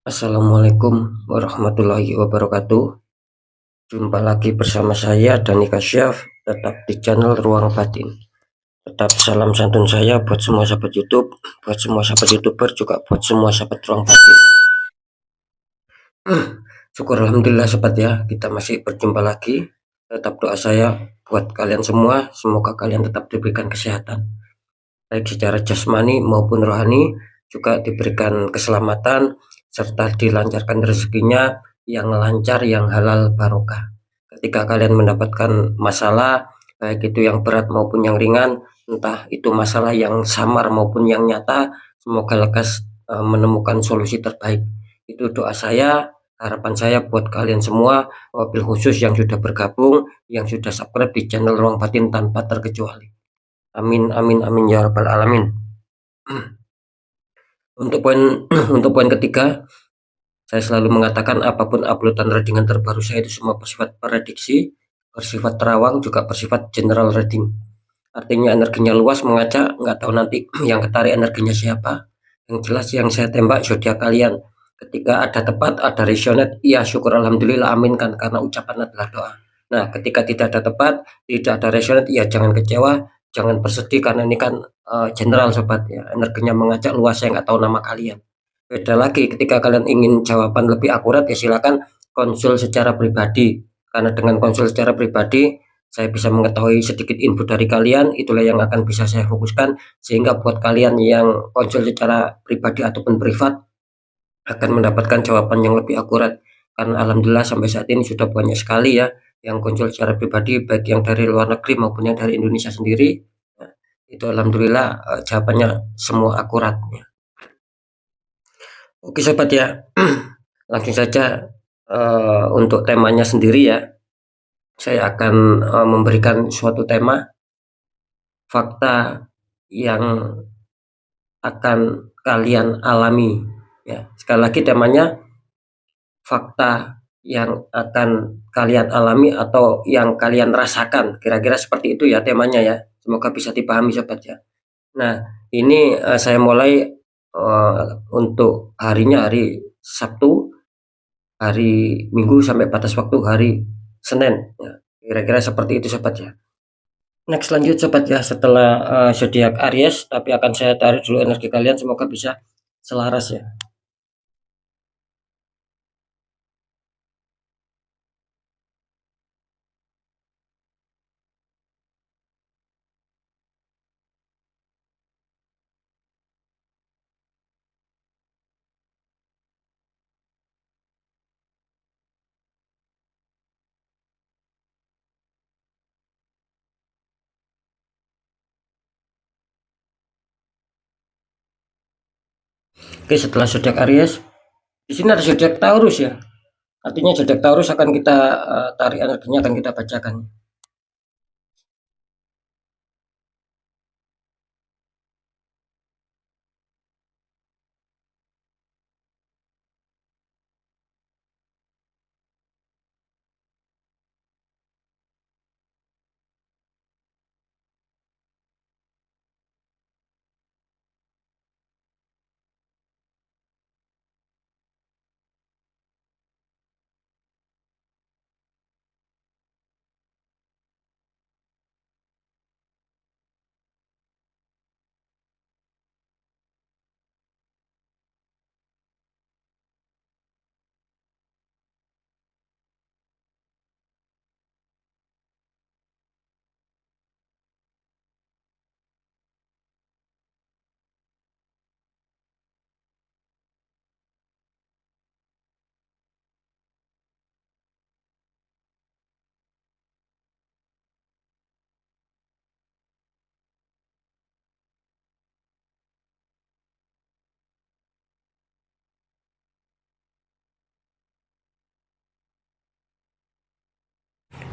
Assalamualaikum warahmatullahi wabarakatuh. Jumpa lagi bersama saya Dani Kasyaf, tetap di channel Ruang Batin. Tetap salam santun saya buat semua sahabat YouTube, buat semua sahabat YouTuber, juga buat semua sahabat Ruang Batin. Syukur alhamdulillah sobat ya, kita masih berjumpa lagi. Tetap doa saya buat kalian semua, semoga kalian tetap diberikan kesehatan, baik secara jasmani maupun rohani, juga diberikan keselamatan serta dilancarkan rezekinya yang lancar, yang halal barokah. Ketika kalian mendapatkan masalah, baik itu yang berat maupun yang ringan, entah itu masalah yang samar maupun yang nyata, semoga lekas menemukan solusi terbaik. Itu doa saya, harapan saya buat kalian semua, wabil khusus yang sudah bergabung, yang sudah subscribe di channel Ruang Batin tanpa terkecuali. Amin amin amin ya rabbal alamin. Untuk poin ketiga, saya selalu mengatakan apapun uploadan readingan terbaru saya itu semua bersifat prediksi, bersifat terawang, juga bersifat general reading. Artinya energinya luas, mengacak, nggak tahu nanti yang ketarik energinya siapa. Yang jelas yang saya tembak zodiak kalian. Ketika ada tepat, ada resonate, ya syukur alhamdulillah, aminkan, karena ucapan adalah doa. Nah, ketika tidak ada tepat, tidak ada resonate, ya jangan kecewa, jangan bersedih, karena ini kan general sobat ya, energinya mengajak luas, saya nggak tahu nama kalian. Beda lagi ketika kalian ingin jawaban lebih akurat, ya silakan konsul secara pribadi, karena dengan konsul secara pribadi saya bisa mengetahui sedikit info dari kalian, itulah yang akan bisa saya fokuskan, sehingga buat kalian yang konsul secara pribadi ataupun privat akan mendapatkan jawaban yang lebih akurat. Karena alhamdulillah sampai saat ini sudah banyak sekali ya yang konsul secara pribadi, baik yang dari luar negeri maupun yang dari Indonesia sendiri. Nah, itu alhamdulillah jawabannya semua akurat ya. Oke sobat ya, langsung saja untuk temanya sendiri ya. Saya akan memberikan suatu tema fakta yang akan kalian alami ya. Sekali lagi temanya fakta yang akan kalian alami atau yang kalian rasakan, kira-kira seperti itu ya temanya ya. Semoga bisa dipahami sobat ya. Nah, ini saya mulai untuk harinya hari Sabtu, hari Minggu, sampai batas waktu hari Senin ya. Kira-kira seperti itu sobat ya. Next lanjut sobat ya, setelah zodiak Aries, tapi akan saya tarik dulu energi kalian, semoga bisa selaras ya. Oke, setelah zodiak Aries, di sini ada zodiak Taurus ya. Artinya zodiak Taurus akan kita tarik energinya, akan kita bacakan.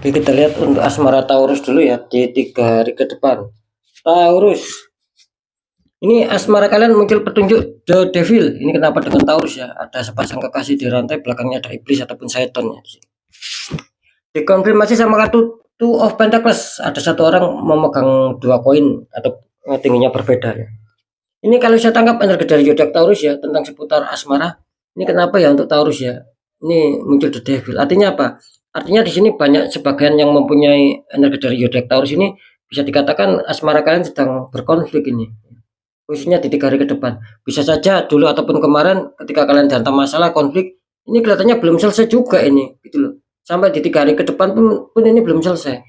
Oke, kita lihat untuk asmara Taurus dulu ya, di 3 hari ke depan. Taurus, ini asmara kalian muncul petunjuk The Devil. Ini kenapa dengan Taurus ya? Ada sepasang kekasih di rantai, belakangnya ada iblis ataupun setan ya. Dikonfirmasi sama kartu Two of Pentacles. Ada satu orang memegang 2 koin atau tingginya berbeda ya. Ini kalau saya tangkap energi dari zodiak Taurus ya, tentang seputar asmara. Ini kenapa ya untuk Taurus ya? Ini muncul The Devil. Artinya apa? Artinya di sini banyak sebagian yang mempunyai energi dari zodiak Taurus ini bisa dikatakan asmara kalian sedang berkonflik ini. Khususnya di 3 hari ke depan. Bisa saja dulu ataupun kemarin ketika kalian dihantam masalah konflik, ini kelihatannya belum selesai juga ini, gitu loh. Sampai di 3 hari ke depan pun ini belum selesai.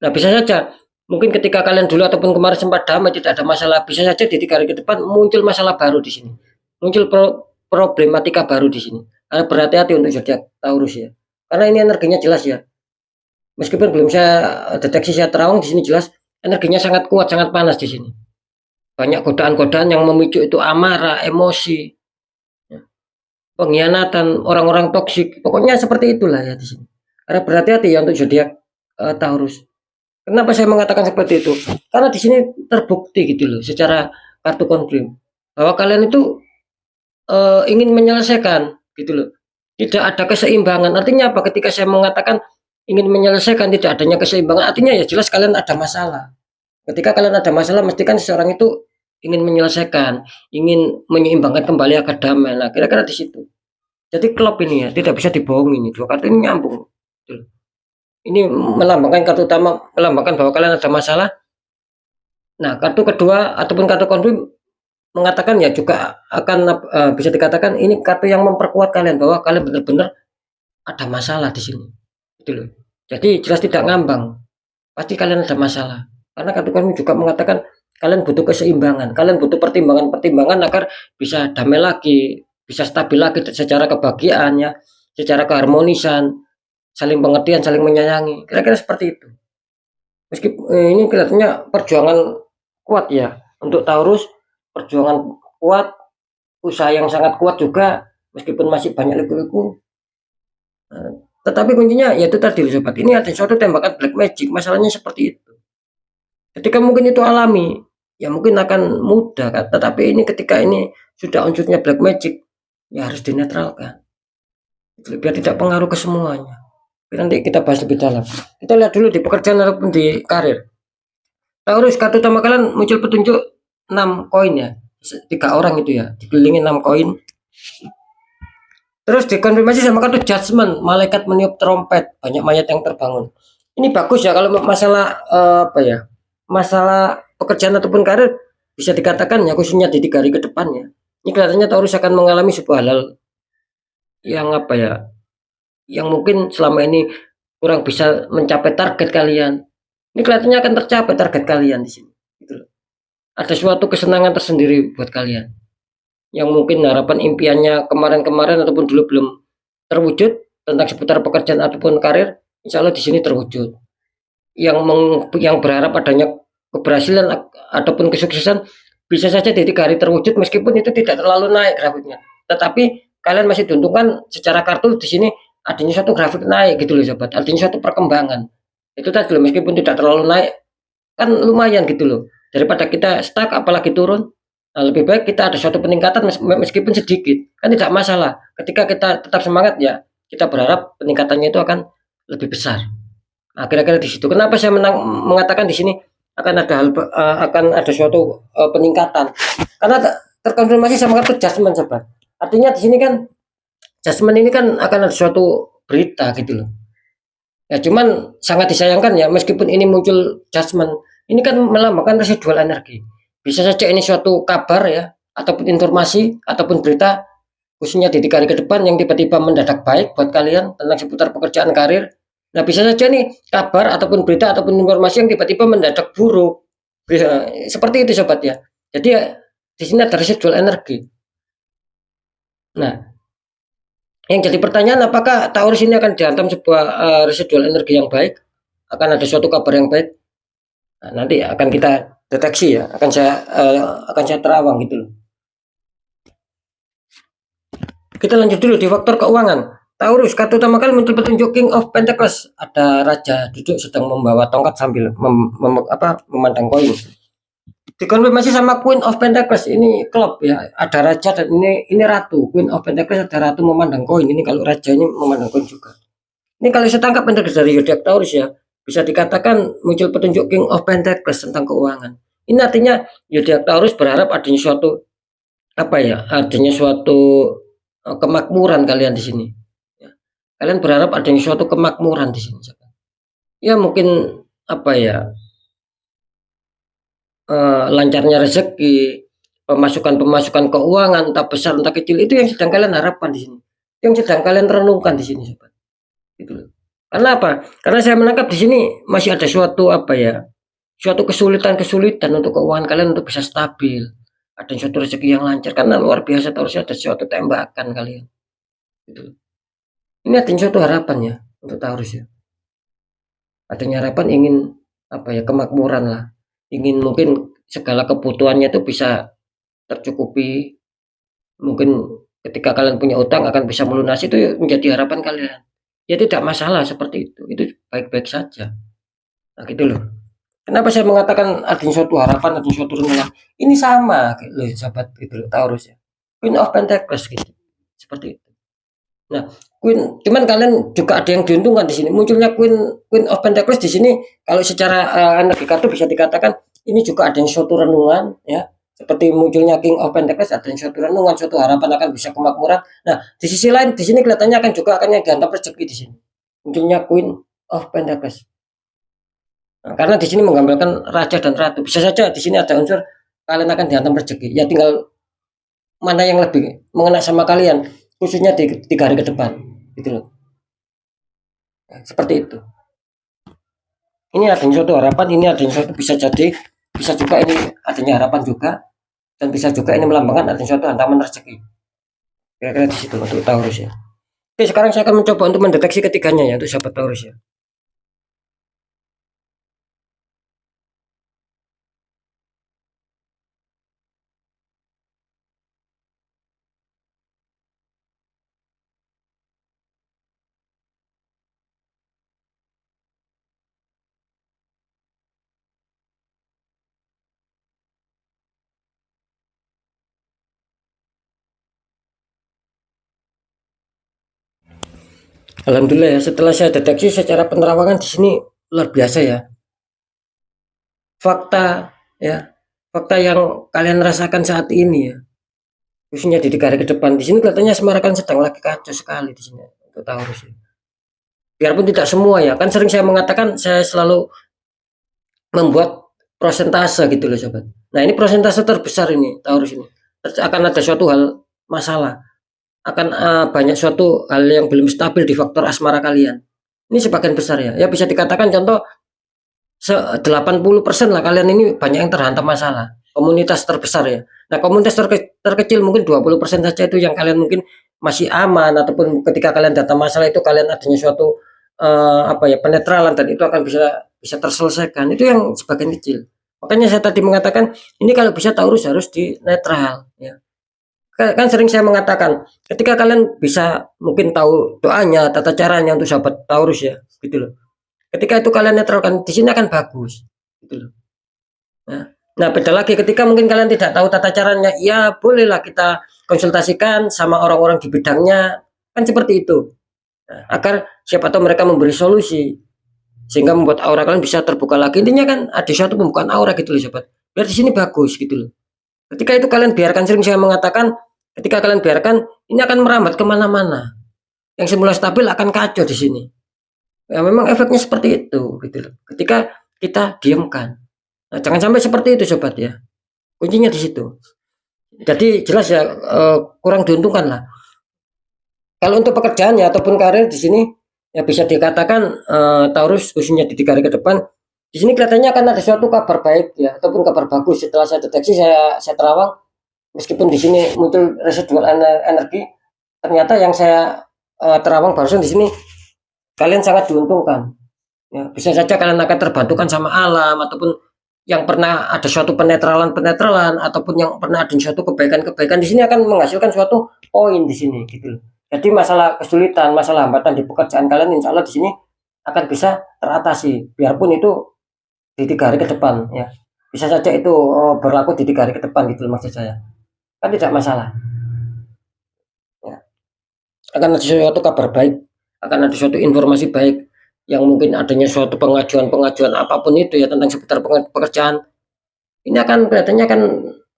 Nah, bisa saja mungkin ketika kalian dulu ataupun kemarin sempat damai tidak ada masalah, bisa saja di 3 hari ke depan muncul masalah baru di sini. Muncul problematika baru di sini. Berhati-hati untuk zodiak Taurus ya. Karena ini energinya jelas ya. Meskipun belum saya deteksi secara terawang di sini jelas energinya sangat kuat, sangat panas di sini. Banyak godaan-godaan yang memicu itu amarah, emosi, ya, pengkhianatan, orang-orang toksik. Pokoknya seperti itulah ya di sini. Karena berhati-hati ya untuk zodiak Taurus. Kenapa saya mengatakan seperti itu? Karena di sini terbukti gitu loh secara kartu konfirm bahwa kalian itu ingin menyelesaikan gitu loh. Tidak ada keseimbangan. Artinya apa? Ketika saya mengatakan ingin menyelesaikan tidak adanya keseimbangan, artinya ya jelas kalian ada masalah. Ketika kalian ada masalah, mesti kan seseorang itu ingin menyelesaikan, ingin menyeimbangkan kembali agar damai. Nah, kira-kira di situ. Jadi klop ini ya, tidak bisa dibohongi ini. Dua kartu ini nyambung. Ini melambangkan kartu utama, melambangkan bahwa kalian ada masalah. Nah, kartu kedua ataupun kartu konfirm mengatakan ya juga akan bisa dikatakan ini kartu yang memperkuat kalian bahwa kalian benar-benar ada masalah di sini. Gitu loh. Jadi jelas tidak ngambang. Pasti kalian ada masalah. Karena kartu konfirm juga mengatakan kalian butuh keseimbangan, kalian butuh pertimbangan-pertimbangan agar bisa damai lagi, bisa stabil lagi secara kebahagiaan ya, secara keharmonisan, saling pengertian, saling menyayangi. Kira-kira seperti itu. Meskipun ini kelihatannya perjuangan kuat ya untuk Taurus, perjuangan kuat, usaha yang sangat kuat juga meskipun masih banyak liku-liku. Tetapi kuncinya yaitu tadi sobat, ini ada suatu tembakan black magic, masalahnya seperti itu. Ketika mungkin itu alami, ya mungkin akan mudah kan. Tetapi ini ketika ini sudah unsurnya black magic, ya harus dinetralkan. Biar tidak pengaruh ke semuanya. Nanti kita bahas lebih dalam. Kita lihat dulu di pekerjaan ataupun di karir. Taurus kartu utama kalian muncul petunjuk 6 koin ya. 3 orang itu ya, dikelilingi 6 koin. Terus dikonfirmasi sama kartu judgment, malaikat meniup trompet, banyak mayat yang terbangun. Ini bagus ya kalau masalah apa ya? Masalah pekerjaan ataupun karir bisa dikatakan ya khususnya di 3 hari ke depannya. Ini kelihatannya Taurus akan mengalami sebuah hal yang apa ya? Yang mungkin selama ini kurang bisa mencapai target kalian. Ini kelihatannya akan tercapai target kalian di sini. Gitu loh. Ada suatu kesenangan tersendiri buat kalian. Yang mungkin harapan impiannya kemarin-kemarin ataupun dulu belum terwujud tentang seputar pekerjaan ataupun karir, insya Allah di sini terwujud. Yang berharap adanya keberhasilan ataupun kesuksesan bisa saja di 3 hari terwujud meskipun itu tidak terlalu naik grafiknya. Tetapi kalian masih diuntungkan secara kartu di sini adanya suatu grafik naik gitu loh sobat, artinya suatu perkembangan. Itu tadi loh, meskipun tidak terlalu naik kan lumayan gitu loh. Daripada kita stuck apalagi turun. Nah, lebih baik kita ada suatu peningkatan meskipun sedikit. Kan tidak masalah. Ketika kita tetap semangat ya, kita berharap peningkatannya itu akan lebih besar. Nah, kira-kira di situ. Kenapa saya mengatakan di sini akan ada suatu peningkatan? Karena terkonfirmasi sama kartu judgment sobat. Artinya di sini kan judgment ini kan akan ada suatu berita gitu loh. Ya cuman sangat disayangkan ya meskipun ini muncul judgment, ini kan melambangkan residual energi. Bisa saja ini suatu kabar ya ataupun informasi ataupun berita khususnya di 3 hari ke depan yang tiba-tiba mendadak baik buat kalian tentang seputar pekerjaan karir. Nah, bisa saja nih kabar ataupun berita ataupun informasi yang tiba-tiba mendadak buruk. Bisa, seperti itu sobat ya. Jadi ya, di sini ada residual energi. Nah, yang jadi pertanyaan apakah Taurus ini akan dihantam sebuah residual energi yang baik? Akan ada suatu kabar yang baik? Nah, nanti akan kita deteksi ya, akan saya terawang gitu loh. Kita lanjut dulu di faktor keuangan. Taurus, kartu utama kali muncul petunjuk King of Pentacles. Ada raja duduk sedang membawa tongkat sambil memandang koin. Dikonfirmasi sama Queen of Pentacles, ini klub ya, ada raja dan ini ratu. Queen of Pentacles ada ratu memandang koin. Ini kalau raja ini memandang koin juga. Ini kalau saya tangkap energi dari zodiak Taurus ya, bisa dikatakan muncul petunjuk King of Pentacles tentang keuangan. Ini artinya zodiak Taurus berharap adanya suatu adanya suatu kemakmuran kalian di sini, ya. Kalian berharap adanya suatu kemakmuran di sini, ya mungkin apa ya, lancarnya rezeki, pemasukan keuangan entah besar entah kecil itu yang sedang kalian harapkan di sini, yang sedang kalian renungkan di sini sobat, gitu loh. Karena apa? Karena saya menangkap di sini masih ada suatu apa ya, suatu kesulitan-kesulitan untuk keuangan kalian untuk bisa stabil, ada suatu rezeki yang lancar karena luar biasa harusnya ada suatu tembakan kalian, gitu. Ini adanya suatu harapan ya untuk Taurus ya, adanya harapan ingin apa ya, kemakmuran lah, ingin mungkin segala kebutuhannya itu bisa tercukupi, mungkin ketika kalian punya utang akan bisa melunasi itu menjadi harapan kalian. Ya tidak masalah seperti itu baik-baik saja. Nah gitu loh. Kenapa saya mengatakan adanya suatu harapan, adanya suatu renungan? Ini sama gitu loh sahabat gitu loh, Taurus ya. Queen of Pentacles gitu. Seperti itu. Nah, Queen cuman kalian juga ada yang diuntungkan di sini. Munculnya Queen Queen of Pentacles di sini kalau secara energi kartu bisa dikatakan ini juga ada yang suatu renungan ya. Seperti munculnya King of Pentacles ada yang suatu renungan, suatu harapan akan bisa kemakmuran. Nah, di sisi lain di sini kelihatannya akan juga akan yang dihantam rezeki di sini. Munculnya Queen of Pentacles. Nah, karena di sini menggambarkan raja dan ratu. Bisa saja di sini ada unsur kalian akan dihantam rezeki. Ya tinggal mana yang lebih mengena sama kalian, khususnya di 3 hari ke depan. Gitu loh. Nah, seperti itu. Ini adanya suatu harapan, ini adanya suatu bisa jadi, bisa juga ini adanya harapan juga, dan bisa juga ini melambangkan adanya suatu hantaman rezeki. Kira-kira di situ untuk Taurus ya. Oke, sekarang saya akan mencoba untuk mendeteksi ketiganya ya untuk sahabat Taurus ya. Alhamdulillah ya, setelah saya deteksi secara penerawangan di sini luar biasa ya. Fakta ya, fakta yang kalian rasakan saat ini ya, khususnya di 3 hari ke depan. Di sini kelihatannya Asmara kan sedang lagi kacau sekali di sini untuk Taurus ya. Biarpun tidak semua ya, kan sering saya mengatakan saya selalu membuat prosentase gitu loh sobat. Nah ini prosentase terbesar ini Taurus ini. Akan ada suatu hal masalah, akan banyak suatu hal yang belum stabil di faktor asmara kalian. Ini sebagian besar ya. Ya bisa dikatakan contoh 80% lah kalian ini banyak yang terhantam masalah. Komunitas terbesar ya. Nah komunitas terkecil mungkin 20% saja itu yang kalian mungkin masih aman, ataupun ketika kalian datang masalah itu kalian adanya suatu apa ya, penetralan, dan itu akan bisa bisa terselesaikan. Itu yang sebagian kecil. Makanya saya tadi mengatakan ini kalau bisa Taurus harus di netral ya. Kan sering saya mengatakan ketika kalian bisa mungkin tahu doanya, tata caranya untuk sahabat Taurus ya, gitu loh. Ketika itu kalian netralkan di sini akan bagus, gitu loh. Nah, beda lagi ketika mungkin kalian tidak tahu tata caranya, ya bolehlah kita konsultasikan sama orang-orang di bidangnya, kan seperti itu. Nah, agar siapa tahu mereka memberi solusi sehingga membuat aura kalian bisa terbuka lagi. Intinya kan ada suatu pembukaan aura gitu loh sobat. Biar di sini bagus gitu loh. Ketika itu kalian biarkan, sering saya mengatakan, ketika kalian biarkan ini akan merambat kemana-mana. Yang semula stabil akan kacau di sini. Ya memang efeknya seperti itu gitu loh. Ketika kita diamkan. Nah, jangan sampai seperti itu sobat ya. Kuncinya di situ. Jadi jelas ya kurang diuntungkan lah. Kalau untuk pekerjaan ya ataupun karir di sini ya bisa dikatakan Taurus khususnya di 3 hari ke depan di sini kelihatannya akan ada suatu kabar baik ya ataupun kabar bagus. Setelah saya deteksi, saya terawang, meskipun di sini muncul residual energi, ternyata yang saya terawang barusan di sini kalian sangat diuntungkan. Ya, bisa saja kalian akan terbantukan sama alam, ataupun yang pernah ada suatu penetralan ataupun yang pernah ada suatu kebaikan-kebaikan di sini akan menghasilkan suatu poin di sini gitu loh. Jadi masalah kesulitan, masalah hambatan di pekerjaan kalian insya Allah di sini akan bisa teratasi, biarpun itu di 3 hari ke depan ya. Bisa saja itu berlaku di 3 hari ke depan gitu loh maksud saya. Kan tidak masalah. Ya. Akan ada suatu kabar baik, akan ada suatu informasi baik, yang mungkin adanya suatu pengajuan apapun itu ya tentang seputar pekerjaan, ini akan kelihatannya akan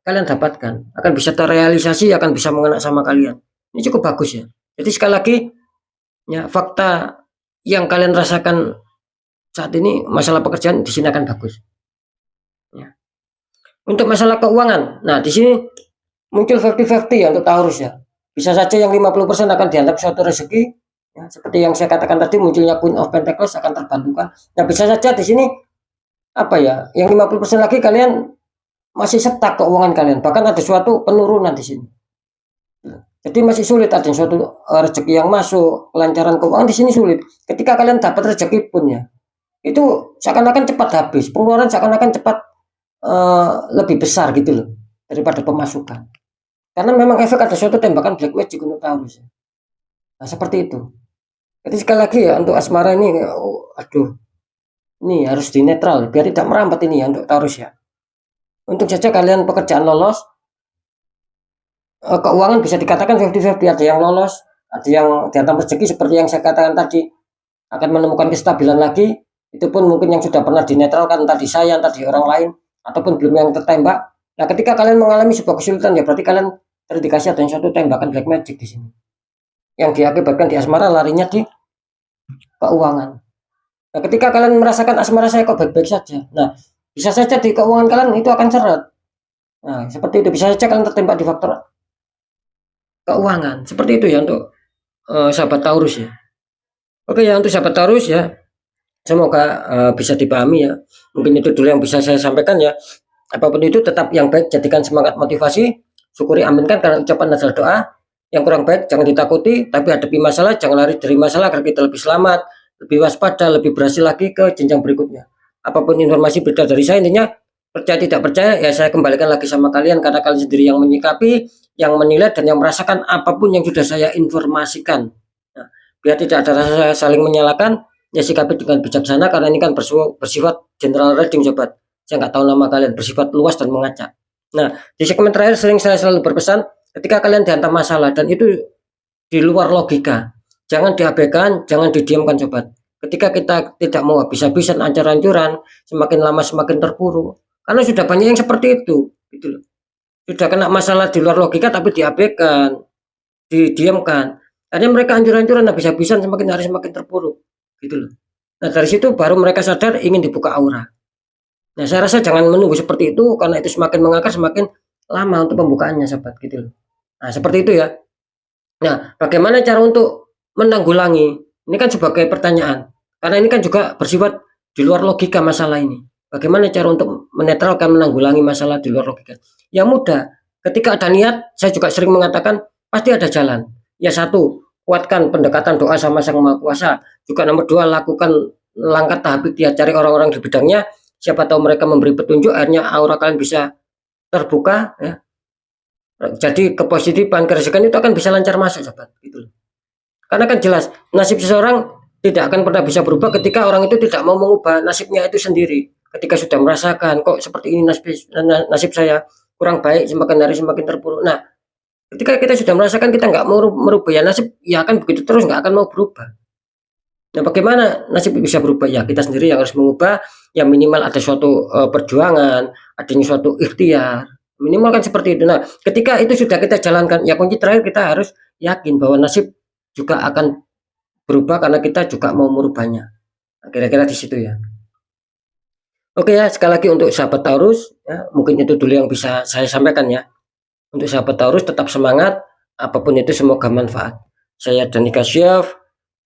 kalian dapatkan, akan bisa terrealisasi, akan bisa mengena sama kalian. Ini cukup bagus ya. Jadi sekali lagi ya, fakta yang kalian rasakan saat ini masalah pekerjaan di sini akan bagus. Ya. Untuk masalah keuangan, nah di sini muncul 50-50 ya untuk Taurus ya. Bisa saja yang 50% akan dianggap suatu rezeki, ya, seperti yang saya katakan tadi, munculnya Queen of Pentacles akan terbantukan. Nah bisa saja di sini apa ya, yang 50% lagi kalian masih stuck keuangan kalian, bahkan ada suatu penurunan di sini. Jadi masih sulit, ada suatu rezeki yang masuk, kelancaran keuangan di sini sulit. Ketika kalian dapat rezeki pun ya, itu seakan-akan cepat habis, pengeluaran seakan-akan cepat lebih besar gitu loh daripada pemasukan. Karena memang efek ada suatu tembakan black magic untuk Taurus. Nah seperti itu. Jadi sekali lagi ya untuk asmara ini, aduh, ini harus dinetral biar tidak merambat ini ya untuk Taurus ya. Untuk saja kalian pekerjaan lolos, keuangan bisa dikatakan 50-50, ada yang lolos, ada yang dihantam rezeki seperti yang saya katakan tadi, akan menemukan kestabilan lagi. Itu pun mungkin yang sudah pernah dinetralkan, tadi saya, tadi orang lain, ataupun belum yang tertembak. Nah ketika kalian mengalami sebuah kesulitan ya berarti kalian terindikasi ada suatu tembakan black magic di sini yang diakibatkan di asmara larinya di keuangan. Nah ketika kalian merasakan asmara saya kok baik-baik saja, nah bisa saja di keuangan kalian itu akan seret. Nah seperti itu, bisa saja kalian tertembak di faktor keuangan. Seperti itu ya untuk sahabat Taurus ya. Oke ya, untuk sahabat Taurus ya, semoga bisa dipahami ya. Mungkin itu dulu yang bisa saya sampaikan ya. Apapun itu tetap yang baik jadikan semangat motivasi, syukuri aminkan karena ucapan adalah doa. Yang kurang baik jangan ditakuti, tapi hadapi masalah, jangan lari dari masalah agar kita lebih selamat, lebih waspada, lebih berhasil lagi ke jenjang berikutnya. Apapun informasi berita dari saya, intinya percaya tidak percaya ya saya kembalikan lagi sama kalian karena kalian sendiri yang menyikapi, yang menilai dan yang merasakan apapun yang sudah saya informasikan. Nah, biar tidak ada rasa saling menyalahkan, ya sikapi dengan bijaksana karena ini kan bersifat general reading sobat. Saya nggak tahu nama kalian, bersifat luas dan mengacak. Nah, di segmen terakhir saya selalu berpesan, ketika kalian dihantam masalah dan itu di luar logika, jangan diabaikan, jangan didiamkan sobat. Ketika kita tidak mau habis-habisan, ancur-ancuran, semakin lama semakin terpuruk. Karena sudah banyak yang seperti itu, gitu loh. Sudah kena masalah di luar logika tapi diabaikan, didiamkan. Akhirnya mereka ancur-ancuran, habis-habisan, semakin hari semakin terpuruk, gitu loh. Nah dari situ baru mereka sadar ingin dibuka aura. Nah, saya rasa jangan menunggu seperti itu karena itu semakin mengakar semakin lama untuk pembukaannya, sobat, gitu loh. Nah, seperti itu ya. Nah, bagaimana cara untuk menanggulangi? Ini kan sebagai pertanyaan. Karena ini kan juga bersifat di luar logika masalah ini. Bagaimana cara untuk menetralkan menanggulangi masalah di luar logika? Ya mudah. Ketika ada niat, saya juga sering mengatakan pasti ada jalan. Ya satu, kuatkan pendekatan doa sama Sang Maha Kuasa. Juga nomor dua, lakukan langkah tahap ikhtiar, cari orang-orang di bidangnya. Siapa tahu mereka memberi petunjuk, akhirnya aura kalian bisa terbuka ya. Jadi kepositifan, kerezekian itu akan bisa lancar masuk sobat gitu. Karena kan jelas nasib seseorang tidak akan pernah bisa berubah ketika orang itu tidak mau mengubah nasibnya itu sendiri. Ketika sudah merasakan kok seperti ini nasib saya kurang baik, semakin hari semakin terpuruk. Nah, ketika kita sudah merasakan kita nggak mau merubah ya nasib ya akan begitu terus, nggak akan mau berubah. Nah, bagaimana nasib bisa berubah? Ya, kita sendiri yang harus mengubah, ya minimal ada suatu perjuangan, adanya suatu ikhtiar, minimal kan seperti itu. Nah, ketika itu sudah kita jalankan, ya kunci terakhir kita harus yakin bahwa nasib juga akan berubah karena kita juga mau merubahnya. Nah, kira-kira di situ ya. Oke ya, sekali lagi untuk sahabat Taurus, ya, mungkin itu dulu yang bisa saya sampaikan ya. Untuk sahabat Taurus tetap semangat, apapun itu semoga manfaat. Saya Dani Kasyaf.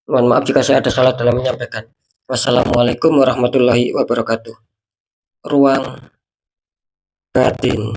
Mohon maaf jika saya ada salah dalam menyampaikan. Wassalamualaikum warahmatullahi wabarakatuh. Ruang batin.